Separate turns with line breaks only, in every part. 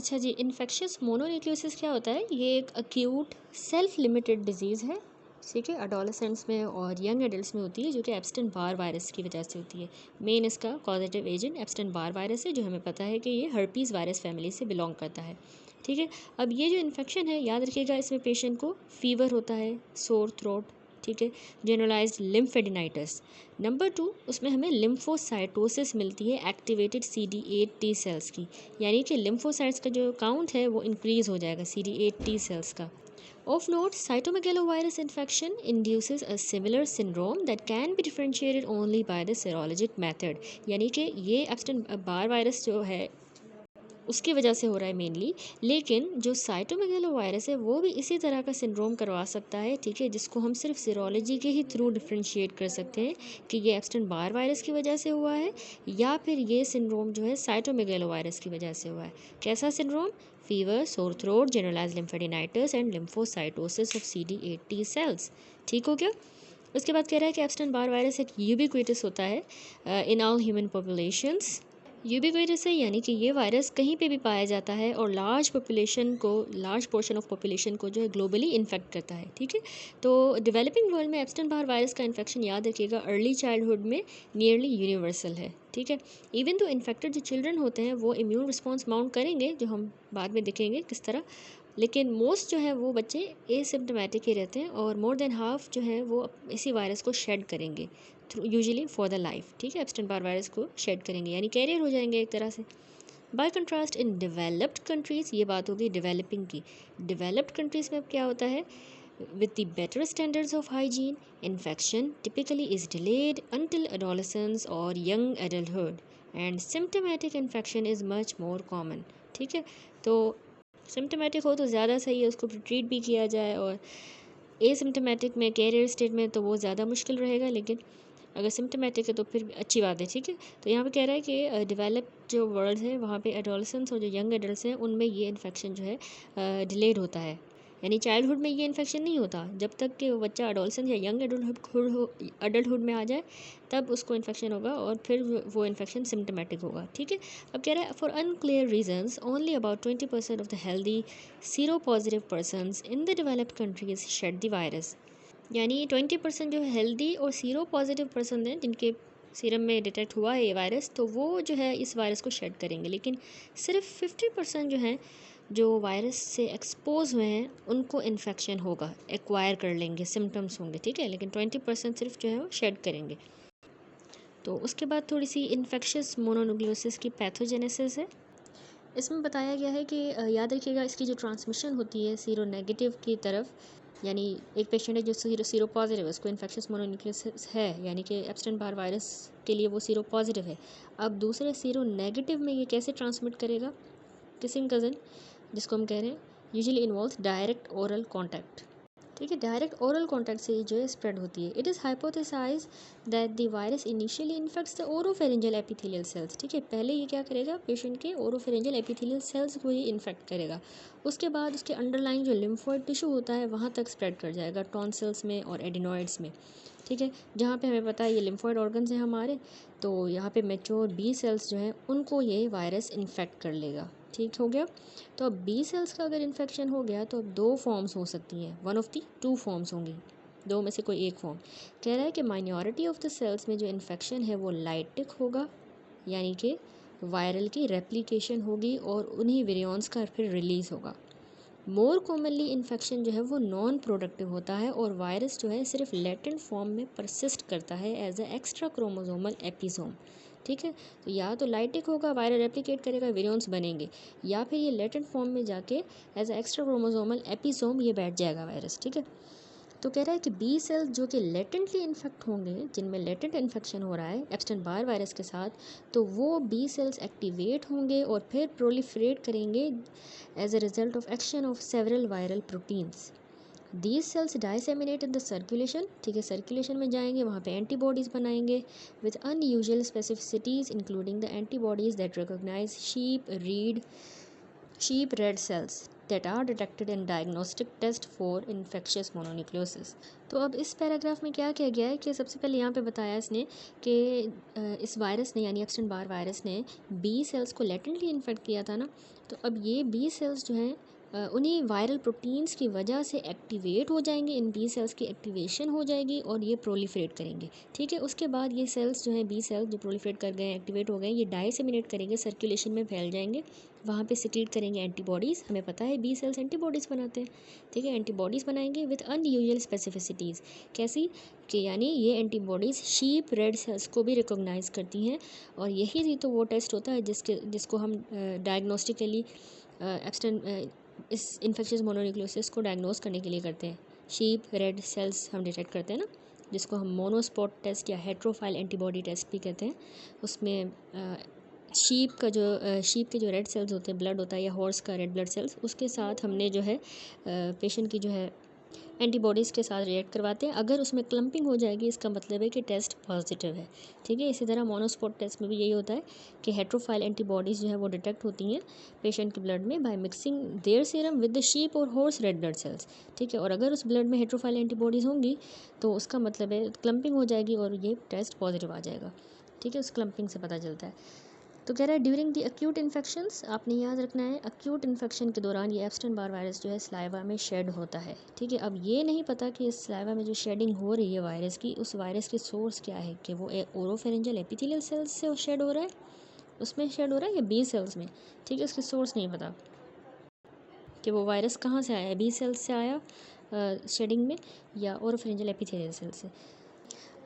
अच्छा जी, infectious mononucleosis क्या होता है? ये एक अक्यूट सेल्फ लिमिटेड डिजीज़ है, ठीक है? एडोलेसेंट्स में और यंग एडल्ट्स में होती है, जो कि एप्स्टेन बार वायरस की वजह से होती है। मेन इसका कॉजेटिव एजेंट एप्स्टेन बार वायरस है, जो हमें पता है कि ये हर्पीज़ वायरस फैमिली से बिलोंग करता है, ठीक है? अब ये जो इन्फेक्शन है, याद रखिएगा, इसमें पेशेंट को फीवर होता है, सोर थ्रोट, ठीक है, जनरलाइज्ड लिम्फेडिनाइटिस। नंबर 2, उसमें हमें लिम्फोसाइटोसिस मिलती है एक्टिवेटेड CD8 टी सेल्स की, यानी कि लिम्फोसाइट्स का जो काउंट है वो इंक्रीज हो जाएगा CD8 टी सेल्स का। Of note, cytomegalovirus infection induces a similar syndrome that can be differentiated only by the serologic method, यानी कि ये एप्स्टेन बार वायरस जो है उसकी वजह से हो रहा है मेनली, लेकिन जो साइटोमेगालोवायरस है वो भी इसी तरह का सिंड्रोम करवा सकता है, ठीक है, जिसको हम सिर्फ सीरोलॉजी के ही थ्रू डिफ्रेंशिएट कर सकते हैं कि ये एप्स्टेन बार वायरस की वजह से हुआ है या फिर ये सिंड्रोम जो है साइटोमेगालोवायरस की वजह से हुआ है। कैसा syndrome? Fever, sore throat, generalized lymphadenitis and lymphocytosis of CD8 T cells. ठीक हो गया? उसके बाद कह रहा है कि एप्स्टेन बार वायरस एक यूबिक्विटस होता है in all human populations. Ubiquitous है यानी कि ये वायरस कहीं पे भी पाया जाता है और लार्ज पोर्शन ऑफ पॉपुलेशन को जो है ग्लोबली इन्फेक्ट करता है, ठीक है। तो डेवलपिंग वर्ल्ड में एप्स्टेन बार वायरस का इन्फेक्शन, याद रखिएगा, अर्ली चाइल्डहुड में नियरली यूनिवर्सल है, ठीक है। इवन तो इन्फेक्टेड जो चिल्ड्रन होते हैं वो इम्यून रिस्पॉन्स माउंट करेंगे, जो हम बाद में देखेंगे किस तरह, लेकिन मोस्ट जो है वो बच्चे एसिम्टोमेटिक ही रहते हैं और मोर देन हाफ जो है वो इसी वायरस को शेड करेंगे through usually for the life, ठीक है। एप्स्टेन बार वायरस को शेड करेंगे यानी कैरियर हो जाएंगे एक तरह से। Bye contrast in developed countries, ये बात होगी डेवलपिंग की। डेवलप्ड कंट्रीज़ में अब क्या होता है? With the better standards of hygiene, infection typically is delayed until adolescence or young adulthood, and symptomatic infection is much more common, ठीक है। तो सिम्टोमेटिक हो तो ज़्यादा सही है, उसको ट्रीट भी किया जाए, और एसिम्टोमेटिक में कैरियर स्टेट में तो वो ज़्यादा मुश्किल रहेगा, लेकिन अगर सिम्टोमेटिक है तो फिर अच्छी बात है, ठीक है। तो यहाँ पे कह रहा है कि डेवलप जो वर्ल्ड है वहाँ पे एडोलसेंस और जो यंग एडल्ट हैं उनमें ये इन्फेक्शन जो है डिलेड होता है, यानी चाइल्डहुड में ये इन्फेक्शन नहीं होता। जब तक कि वो बच्चा एडोलसेंस या यंग एडल्टहुड में आ जाए तब उसको इन्फेक्शन होगा और फिर वो इन्फेक्शन सिम्टोमेटिक होगा, ठीक है। अब कह रहा है for unclear reasons only about 20% of the healthy sero positive persons in the developed countries shed the virus, यानी 20% जो हेल्दी और सीरो पॉजिटिव पर्सन हैं जिनके सीरम में डिटेक्ट हुआ है ये वायरस, तो वो जो है इस वायरस को शेड करेंगे, लेकिन सिर्फ 50% जो हैं जो वायरस से एक्सपोज हुए हैं उनको इन्फेक्शन होगा, एक्वायर कर लेंगे, सिम्टम्स होंगे, ठीक है, लेकिन 20% सिर्फ जो है वो शेड करेंगे। तो उसके बाद थोड़ी सी इन्फेक्शियस मोनोन्यूक्लियोसिस की पैथोजेनेसिस है। इसमें बताया गया है कि याद रखिएगा इसकी जो ट्रांसमिशन होती है सीरो नेगेटिव की तरफ, यानी एक पेशेंट है जो सीरो पॉजिटिव है, उसको इन्फेक्शियस मोनोन्यूक्लियोसिस है, यानी कि एप्स्टेन बार वायरस के लिए वो सीरो पॉजिटिव है। अब दूसरे सीरो नेगेटिव में ये कैसे ट्रांसमिट करेगा? किसिंग कज़न, जिसको हम कह रहे हैं, usually involves direct oral contact, ठीक है। डायरेक्ट ओरल कॉन्टैक्ट से जो है स्प्रेड होती है। It is hypothesised that the virus initially infects the oropharyngeal epithelial cells, ठीक है। पहले ये क्या करेगा? पेशेंट के ओरोफेरेंजियल एपिथेलियल सेल्स को ही इन्फेक्ट करेगा, उसके बाद उसके अंडरलाइन जो लिम्फोइड टिश्यू होता है वहाँ तक स्प्रेड कर जाएगा, टॉन्सिल्स में और एडिनॉइड्स में, ठीक है। जहाँ पे हमें पता है ये लिम्फोइड ऑर्गन्स हैं हमारे, तो यहाँ पे मैच्योर बी सेल्स जो हैं उनको ये वायरस इन्फेक्ट कर लेगा, ठीक हो गया। तो अब बी सेल्स का अगर इन्फेक्शन हो गया तो अब दो फॉर्म्स हो सकती हैं, one of the two forms होंगी, दो में से कोई एक फॉर्म। कह रहा है कि माइनॉरिटी ऑफ द सेल्स में जो इन्फेक्शन है वो लाइटिक होगा, यानी कि वायरल की रेप्लिकेशन होगी और उन्हीं वेरियंट्स का फिर रिलीज़ होगा। मोर कॉमनली इन्फेक्शन जो है वो नॉन प्रोडक्टिव होता है और वायरस जो है सिर्फ लेटेंट फॉर्म में परसिस्ट करता है as a extra chromosomal episome, ठीक है। तो या तो लाइटिक होगा, वायरल रेप्लिकेट करेगा, वेरियंट्स बनेंगे, या फिर ये लेटेंट फॉर्म में जाके as a extra chromosomal episome ये बैठ जाएगा वायरस, ठीक है। तो कह रहा है कि बी सेल्स जो कि लेटेंटली इन्फेक्ट होंगे, जिनमें लेटेंट इन्फेक्शन हो रहा है एप्स्टेन बार वायरस के साथ, तो वो बी सेल्स एक्टिवेट होंगे और फिर प्रोलिफरेट करेंगे as a result of action of several viral proteins. These cells disseminate in the circulation, ठीक है, सर्कुलेशन में जाएंगे, वहाँ पे एंटीबॉडीज़ बनाएंगे with unusual specificities including the antibodies that recognize sheep, red, sheep red cells that are detected in diagnostic test for infectious mononucleosis। तो अब इस पैराग्राफ में क्या किया गया है कि सबसे पहले यहाँ पे बताया इसने कि इस वायरस ने यानी एप्स्टेन बार वायरस ने बी सेल्स को लेटेंटली इन्फेक्ट किया था ना, तो अब ये बी सेल्स जो हैं उन्हीं वायरल प्रोटीन्स की वजह से एक्टिवेट हो जाएंगे, इन बी सेल्स की एक्टिवेशन हो जाएगी और ये प्रोलिफरेट करेंगे। ठीक है, उसके बाद ये सेल्स जो हैं बी सेल्स जो प्रोलिफरेट कर गए एक्टिवेट हो गए, ये डाइसेमिनेट करेंगे, सर्कुलेशन में फैल जाएंगे, वहाँ पे सिक्रीट करेंगे एंटीबॉडीज़। हमें पता है बी सेल्स एंटीबॉडीज़ बनाते हैं। ठीक है, एंटीबॉडीज़ बनाएंगे विद अनयूजुअल स्पेसिफिसिटीज़। कैसी कि यानी ये एंटीबॉडीज़ शीप रेड सेल्स को भी रिकॉग्नाइज़ करती हैं, और यही तो वो टेस्ट होता है जिसको हम डायग्नोस्टिकली एब्स्टेन इस इन्फेक्शियस मोनोन्यूक्लियोसिस को डायग्नोस करने के लिए करते हैं। शीप रेड सेल्स हम डिटेक्ट करते हैं ना, जिसको हम मोनोस्पॉट टेस्ट या हेट्रोफाइल एंटीबॉडी टेस्ट भी कहते हैं। उसमें शीप के जो रेड सेल्स होते हैं, ब्लड होता है, या हॉर्स का रेड ब्लड सेल्स, उसके साथ हमने जो है पेशेंट की जो है एंटीबॉडीज़ के साथ रिएक्ट करवाते हैं। अगर उसमें क्लम्पिंग हो जाएगी, इसका मतलब है कि टेस्ट पॉजिटिव है। ठीक है, इसी तरह मोनोस्पॉट टेस्ट में भी यही होता है कि हेट्रोफाइल एंटीबॉडीज़ जो है वो डिटेक्ट होती हैं पेशेंट के ब्लड में by mixing their serum with the sheep और हॉर्स रेड ब्लड सेल्स। ठीक है, और अगर उस ब्लड में हेट्रोफाइल एंटीबॉडीज़ होंगी तो उसका मतलब है क्लम्पिंग हो जाएगी और ये टेस्ट पॉजिटिव आ जाएगा। ठीक है, उस क्लम्पिंग से पता चलता है। तो कह रहा है ड्यूरिंग दी एक्यूट इन्फेक्शंस, आपने याद रखना है एक्यूट इन्फेक्शन के दौरान ये एप्स्टेन बार वायरस जो है स्लाइवा में शेड होता है। ठीक है, अब ये नहीं पता कि इस स्लाइवा में जो शेडिंग हो रही है वायरस की, उस वायरस की सोर्स क्या है, कि वो ओरोफेरेंजियल एपिथेलियल सेल्स से शेड हो रहा है, उसमें शेड हो रहा है, या बी सेल्स में। ठीक है, उसकी सोर्स नहीं पता कि वो वायरस कहाँ से आया है, बी सेल्स से आया शेडिंग में, या ओरोफेरेंजियल एपिथेलियल सेल से।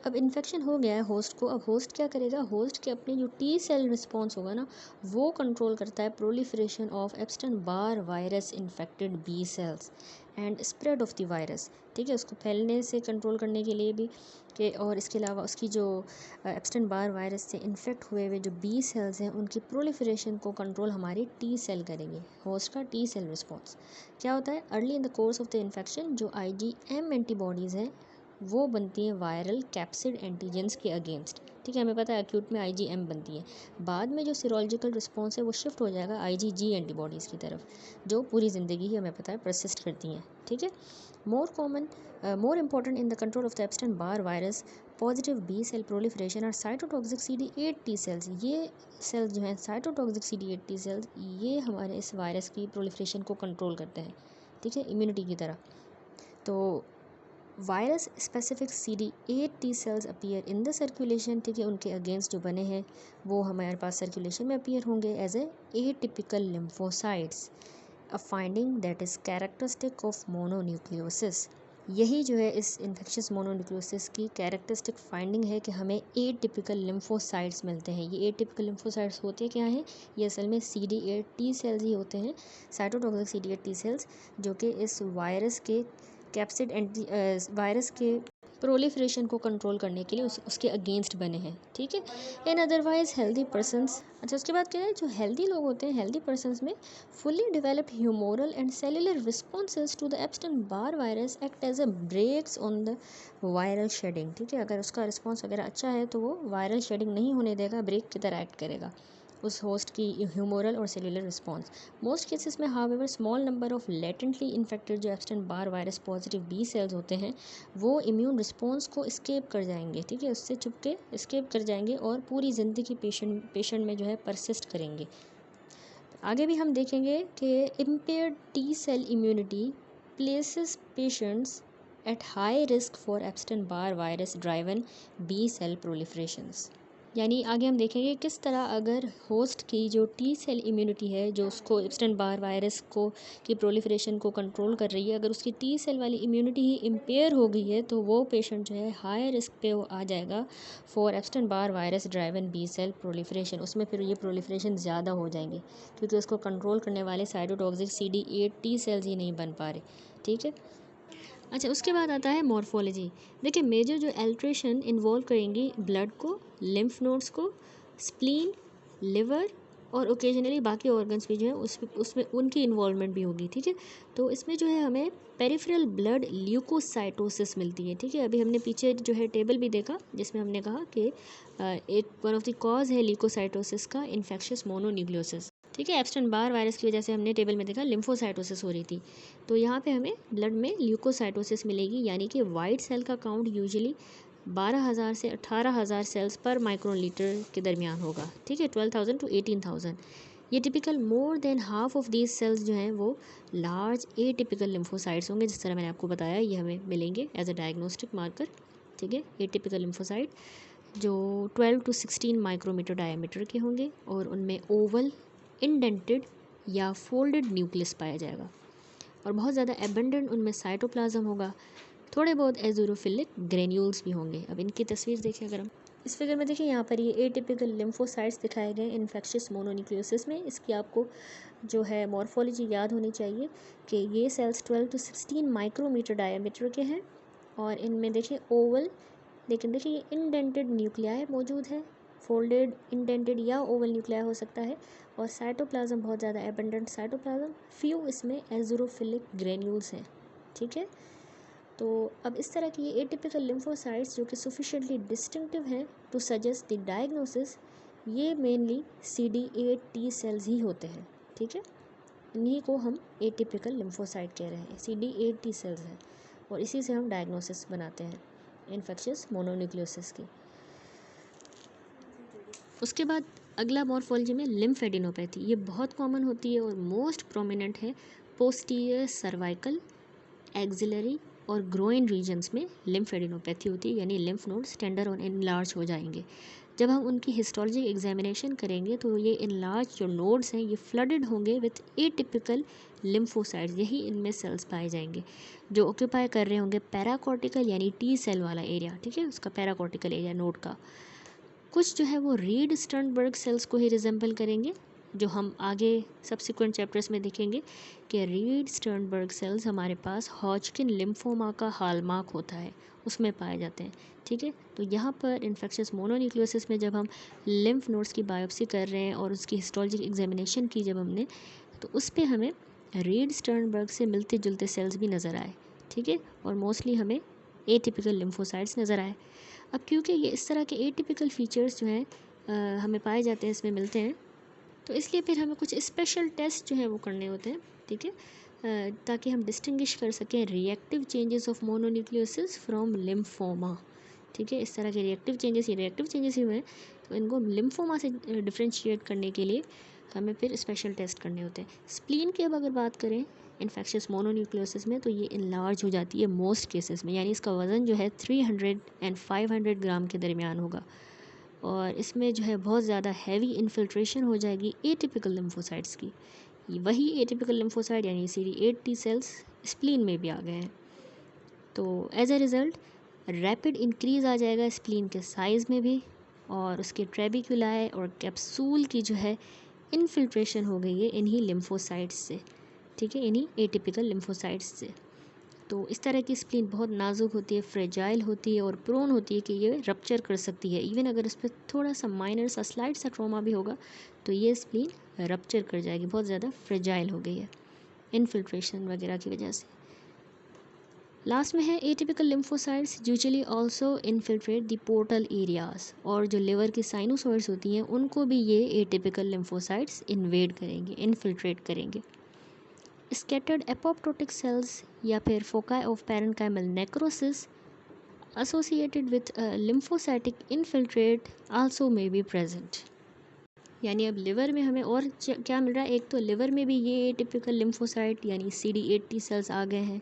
अब इन्फेक्शन हो गया है होस्ट को, अब होस्ट क्या करेगा, होस्ट के अपने जो टी सेल रिस्पॉन्स होगा ना, वो कंट्रोल करता है proliferation of Epstein Barr virus infected B cells and spread of the virus. ठीक है, उसको फैलने से कंट्रोल करने के लिए भी कि, और इसके अलावा उसकी जो एप्स्टेन बार वायरस से इन्फेक्ट हुए हुए जो बी सेल्स हैं उनकी प्रोलिफरेशन को कंट्रोल हमारे टी सेल करेंगे। होस्ट का टी सेल रिस्पॉन्स क्या होता है, early in the course of the infection जो IgM एंटीबॉडीज़ हैं वो बनती हैं वायरल कैप्सिड एंटीजेंस के अगेंस्ट। ठीक है, हमें पता है एक्यूट में IgM बनती है, बाद में जो सीरोलॉजिकल रिस्पॉन्स है वो शिफ्ट हो जाएगा IgG एंटीबॉडीज़ की तरफ, जो पूरी ज़िंदगी ही हमें पता है परसिस्ट करती हैं। ठीक है, more important in the control of the Epstein Barr virus positive B cell proliferation और साइटोटॉक्सिक CD8 टी सेल्स। ये सेल्स जो हैं साइटोटॉक्सिक CD8 टी सेल्स, ये हमारे इस वायरस की प्रोलिफरेशन को कंट्रोल करते हैं। ठीक है, इम्यूनिटी की तरह। तो virus specific CD8 T cells appear in the circulation. ठीक है, उनके अगेंस्ट जो बने हैं वो हमारे पास सर्कुलेशन में अपीयर होंगे as atypical lymphocytes, a finding that is characteristic of mononucleosis. यही जो है इस इन्फेक्शियस मोनोन्यूक्लियोसिस की कैरेक्टरिस्टिक फाइंडिंग है कि हमें एटिपिकल लिम्फोसाइट्स मिलते हैं। ये एटिपिकल लिम्फोसाइट्स होते क्या हैं, ये असल में CD8 टी सेल्स ही होते हैं, साइटोटॉक्सिक CD8 टी सेल्स, जो कि इस वायरस के कैप्सिड वायरस के प्रोलिफरेशन को कंट्रोल करने के लिए उसके अगेंस्ट बने हैं। ठीक है, इन अदरवाइज हेल्दी पर्सनस। अच्छा, उसके बाद क्या है, जो हेल्दी लोग होते हैं, हेल्दी पर्सनस में fully develop humoral and cellular responses to the Epstein Barr virus act as a brakes on the viral shedding. ठीक है, अगर उसका रिस्पॉन्स अगर अच्छा है तो वो वायरल शेडिंग नहीं होने देगा, ब्रेक की तरह एक्ट करेगा उस होस्ट की ह्यूमोरल और सेलुलर रिस्पॉन्स। मोस्ट केसेस में however small number of latently infected जो Epstein Barr virus positive B cells होते हैं वो इम्यून रिस्पॉन्स को एस्केप कर जाएंगे। ठीक है, उससे छुप के एस्केप कर जाएंगे और पूरी ज़िंदगी पेशेंट में जो है परसिस्ट करेंगे। आगे भी हम देखेंगे कि impaired T cell immunity places patients at high risk for Epstein Barr virus driven B cell proliferations. यानी आगे हम देखेंगे किस तरह अगर होस्ट की जो टी सेल इम्यूनिटी है, जो उसको एप्स्टेन बार वायरस को की प्रोलिफरेशन को कंट्रोल कर रही है, अगर उसकी टी सेल वाली इम्यूनिटी ही इम्पेयर हो गई है तो वो पेशेंट जो है हाई रिस्क पे वो आ जाएगा for Epstein Barr virus driven B cell proliferation. उसमें फिर ये प्रोलिफरेशन ज़्यादा हो जाएंगे क्योंकि उसको कंट्रोल करने वाले साइटोटॉक्सिक CD8 टी सेल्स ही नहीं बन पा रहे। ठीक है, अच्छा, उसके बाद आता है मॉर्फोलॉजी। देखिए, मेजर जो एल्ट्रेशन इन्वॉल्व करेंगी ब्लड को, लिम्फ नोड्स को, स्प्लीन, लिवर और ओकेजनली बाकी ऑर्गन्स भी जो है उसमें उनकी इन्वॉल्वमेंट भी होगी। ठीक है, तो इसमें जो है हमें पेरिफेरल ब्लड ल्यूकोसाइटोसिस मिलती है। ठीक है, अभी हमने पीछे जो है टेबल भी देखा जिसमें हमने कहा कि एक वन ऑफ द कॉज है ल्यूकोसाइटोसिस का इन्फेक्शियस मोनोन्यूक्लियोसिस। ठीक है। एप्स्टेन बार वायरस की वजह से हमने टेबल में देखा लिम्फोसाइटोसिस हो रही थी, तो यहाँ पे हमें ब्लड में ल्यूकोसाइटोसिस मिलेगी, यानी कि वाइट सेल का काउंट यूजुअली 12,000 से 18,000 सेल्स पर माइक्रोलीटर के दरमियान होगा। ठीक है, 12,000 to 18,000। ये typical more than half of these cells जो हैं वो लार्ज ए टिपिकल लिम्फोसाइट्स होंगे, जिस तरह मैंने आपको बताया ये हमें मिलेंगे एज अ डायग्नोस्टिक मार्कर। ठीक है, ए टिपिकल लिम्फोसाइट जो 12 to 16 माइक्रोमीटर डायमीटर के होंगे और उनमें ओवल, इंडेंटेड या फोल्डेड न्यूक्लियस पाया जाएगा और बहुत ज़्यादा एबंडेंट उनमें साइटोप्लाज्म होगा। थोड़े बहुत एज़ूरोफिलिक ग्रेन्यूल्स भी होंगे। अब इनकी तस्वीर देखें अगर हम इस फिगर में देखिए, यहाँ पर ये एटिपिकल लिम्फोसाइट्स दिखाए गए इन्फेक्शियस मोनोन्यूक्लियोसिस में। इसकी आपको जो है मॉर्फोलॉजी याद होनी चाहिए कि ये सेल्स 12 to 16 माइक्रोमीटर डायमीटर के हैं और इनमें देखिए ओवल, लेकिन देखिए ये इंडेंटेड न्यूक्लियाई मौजूद है, फोल्डेड, इंडेंटेड या ओवल न्यूक्लियाई हो सकता है, और साइटोप्लाज्म बहुत ज़्यादा एबंडेंट साइटोप्लाज्म, फ्यू इसमें एज़ूरोफिलिक ग्रेन्यूल्स हैं। ठीक है, तो अब इस तरह की ये एटिपिकल लिम्फोसाइट्स जो कि सफिशिएंटली डिस्टिंक्टिव हैं टू सजेस्ट द डायग्नोसिस, ये मेनली CD8 T सेल्स ही होते हैं। ठीक है, इन्हीं को हम एटिपिकल लिम्फोसाइट कह रहे हैं, CD8 T सेल्स हैं और इसी से हम डायग्नोसिस बनाते हैं इन्फेक्शियस मोनोन्यूक्लियोसिस की। उसके बाद अगला मॉर्फोलॉजी में लिम्फेडिनोपैथी, ये बहुत कॉमन होती है और मोस्ट प्रोमिनेंट है पोस्टीरियर सर्वाइकल, एक्सिलरी और ग्रोइन रीजन्स में लिम्फेडिनोपैथी होती है, यानी लिम्फ नोड्स टेंडर और इनलार्ज हो जाएंगे। जब हम उनकी हिस्टोलॉजिक एग्जामिनेशन करेंगे तो ये इनलार्ज जो नोड्स हैं ये फ्लडेड होंगे विथ एटिपिकल लिम्फोसाइट्स, यही इनमें सेल्स पाए जाएंगे जो ऑक्यूपाई कर रहे होंगे पैराकॉर्टिकल यानी टी सेल वाला एरिया। ठीक है, उसका पैराकॉर्टिकल एरिया नोड का। कुछ जो है वो रीड स्टर्नबर्ग सेल्स को ही रिजेंबल करेंगे, जो हम आगे सब्सिक्वेंट चैप्टर्स में देखेंगे कि रीड स्टर्नबर्ग सेल्स हमारे पास हॉजकिन लिम्फोमा का हॉलमार्क होता है, उसमें पाए जाते हैं। ठीक है, तो यहाँ पर इन्फेक्शियस मोनोन्यूक्लियोसिस में जब हम लिम्फ नोड्स की बायोप्सी कर रहे हैं और उसकी हिस्टोलॉजिक एग्जामिनेशन की जब हमने, तो उस पर हमें रीड स्टर्नबर्ग से मिलते जुलते सेल्स भी नज़र आए। ठीक है, और मोस्टली हमें एटिपिकल लिम्फोसाइट्स नज़र आए। अब क्योंकि ये इस तरह के एटिपिकल फीचर्स जो हैं हमें पाए जाते हैं, इसमें मिलते हैं, तो इसलिए फिर हमें कुछ स्पेशल टेस्ट जो हैं वो करने होते हैं। ठीक है, ताकि हम डिस्टिंग्विश कर सकें reactive changes of mononucleosis from lymphoma. ठीक है, इस तरह के रिएक्टिव चेंजेस ही हुए हैं, तो इनको लिम्फोमा से डिफ्रेंशिएट करने के लिए हमें फिर स्पेशल टेस्ट करने होते हैं। स्प्लीन की अब अगर बात करें इन्फेक्शियस मोनोन्यूक्लियोसिस में, तो ये इनलार्ज हो जाती है मोस्ट केसेस में, यानी इसका वज़न जो है 300 and 500 ग्राम के दरमियान होगा और इसमें जो है बहुत ज़्यादा हैवी इन्फिल्ट्रेशन हो जाएगी एटिपिकल लिम्फोसाइट्स की। वही एटिपिकल लिम्फोसाइट यानी CD8 T सेल्स स्प्लीन में भी आ गए हैं, तो as a result rapid increase आ जाएगा स्प्लीन के साइज़ में भी, और उसके ट्रेबिकुलाई और कैप्सूल की जो है इन्फिल्ट्रेशन हो गई है इन्हीं लिम्फोसाइट्स से। ठीक है, इन्हीं एटिपिकल लिम्फोसाइट्स से। तो इस तरह की स्प्लीन बहुत नाजुक होती है, फ्रेजाइल होती है और प्रोन होती है कि ये रप्चर कर सकती है। इवन अगर इस पर थोड़ा सा माइनर सा स्लाइड सा ट्रॉमा भी होगा तो ये स्प्लीन रप्चर कर जाएगी, बहुत ज़्यादा फ्रेजाइल हो गई है इन्फिल्ट्रेशन वगैरह की वजह से। लास्ट में है atypical lymphocytes usually also infiltrate the portal areas, और जो लिवर की साइनोसॉइड्स होती हैं उनको भी ये एटिपिकल लिम्फोसाइट्स इन्वेड करेंगे, इन्फिल्ट्रेट करेंगे। स्कैटर्ड एपोप्टोटिक सेल्स या फिर foci of parenchymal necrosis associated with lymphocytic infiltrate also may be present। यानी अब लिवर में हमें और क्या मिल रहा है, एक तो लिवर में भी ये टिपिकल लिम्फोसाइट यानी CD8 T सेल्स आ गए हैं,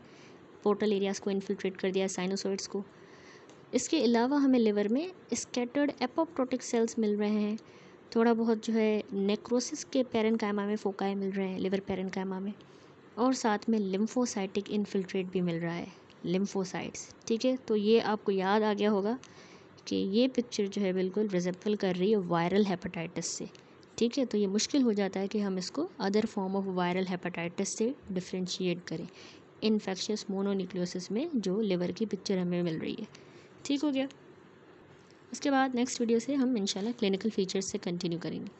पोर्टल एरियाज को इन्फिल्ट्रेट कर दिया, साइनोसॉइड्स को। इसके अलावा हमें लिवर में स्कैटर्ड एपोप्टोटिक सेल्स मिल रहे हैं, थोड़ा बहुत जो है नेक्रोसिस के पैरेन्काइमा में फोकाई मिल रहे हैं, लिवर पैरेन्काइमा में, और साथ में लिम्फोसाइटिक इन्फिल्ट्रेट भी मिल रहा है, लिम्फोसाइट्स। ठीक है, तो ये आपको याद आ गया होगा कि ये पिक्चर जो है बिल्कुल रिजेंबल कर रही है वायरल हेपेटाइटिस से। ठीक है, तो ये मुश्किल हो जाता है कि हम इसको other form of viral hepatitis से डिफ्रेंशिएट करें इन्फेक्शियस मोनोन्यूक्लियोसिस में जो लिवर की पिक्चर हमें मिल रही है। ठीक हो गया। उसके बाद नेक्स्ट वीडियो से हम इंशाल्लाह क्लिनिकल फीचर्स से कंटिन्यू करेंगे।